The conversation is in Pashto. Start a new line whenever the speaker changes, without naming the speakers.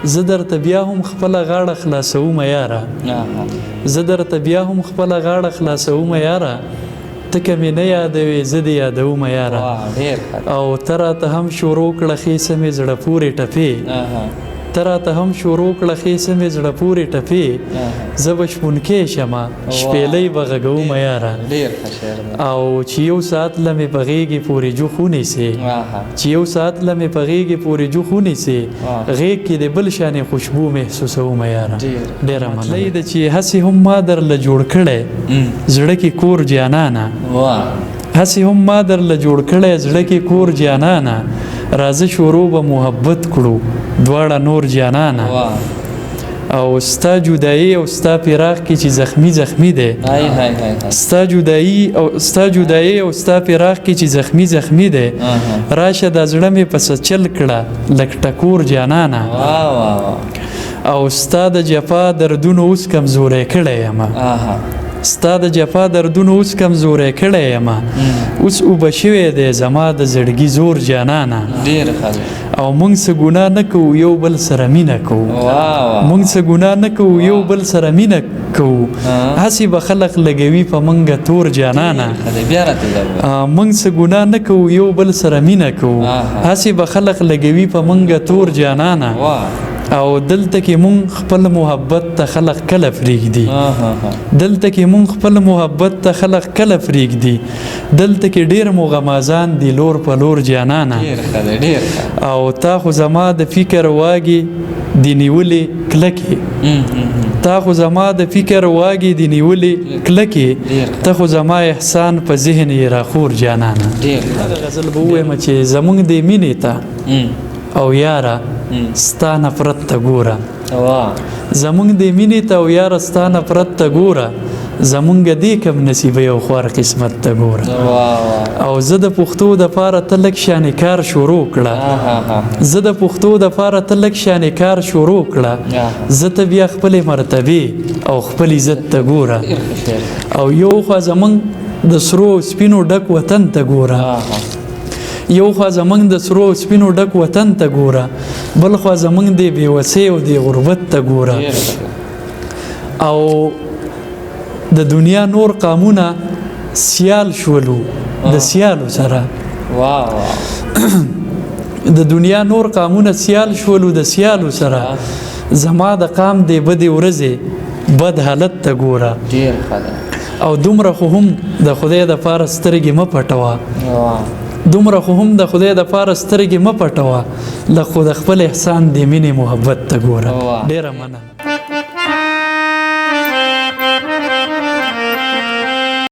زه درته بیا هم خپله غاړه خلاصومه یاره زه درته بیا هم خپله غاړه خلاصومه یاره ته که مې نه یادوې زه دې یادومه یاره او ته راته هم شروع کړه ښې سمې زړه پورې ټپې ته راته هم شروع کړه ښې سمې زړه پورې ټپې زه به شپونکی شمه شپېلۍ به غږومه یاره او چې یو ساعت له مې په غېږې پورې جوخ ونیسې چې یو ساعت له مې په غېږې پورې جوخ ونیسې غېږ کې د بل شانې خوشبو محسوسومه یاره ډېره مننه ده چې هسې هم ما درله جوړ کړی زړه کې کور جانانه هسې هم ما درله جوړ کړی زړه کې کور جانانه راځه شروع به محبت کړو دواړه نور جانانه او ستا جدایي او ستا فراق کې چې زخمی زخمی دی ستا جدایي او ستا فراق کې چې زخمی زخمی دی راشه دا زړه مې پس چل کړه لک ټکور جانانه او ستا د جفا دردونو اوس کمزوری کړی یمه ستا د جفا دردونو اوس کمزوری کړی یمه اوس اوبه شوی دی زما د زړګي زور جانانه او موږ څه ګناه نه کوو یو بل سره مینه کوو موږ څه ګناه نه کوو یو بل سره مینه کوو هسې به خلق لګوي په موږ تور جانانه موږ څه ګناه نه کوو یو بل سره مینه کوو هسې به خلق لګوي په موږ تور جانانه او دلته کې مونږ خپل محبت ته خلق کله پرېږدي دلته کې مونږ خپل محبت ته خلق کله پرېږدي دلته کې ډېر مغمازان دي لور په لور جانانه او تا خو زما د فکر واګې دي نیولې کلکې تا خو زما د فکر واګې دي نیولې کلکې ته خو زما احسان په ذهن یې راخور جانانه غزل به ووایم چې زمونږ د مینې ته او یاره ستا نفرت ته ګوره زمونږ د مینې ته او یاره ستا نفرت ته ګوره زمونږ دې کم نصیبه یو خوار قسمت ته ګوره او زه د پښتو دپاره ته لږ شانې کار شروع کړه زه د پښتو دپاره ته لږ شانې کار شروع کړه زه ته بیا خپلې مرتبې او خپل عزت ته ګوره او یو خوا زمونږ د سرو سپینو ډک وطن ته ګوره یو خوا زمونږ د سرو سپینو ډک وطن ته ګوره بل خوا زمونږ د بېوسۍ او د غربت ته ګوره او د دنیا نور قامونه سیال شولو د سیالو سره د دنیا نور قامونه سیال شولو د سیالو سره زما د قام د بدې ورځې بد حالت ته ګوره او دومره خو هم د خدای دپاره سترګې مه پټوه دومره خو هم د خدای دپاره سترګې مه پټوه لږ خو د خپل احسان د مینې محبت ته ګوره ډېره مننه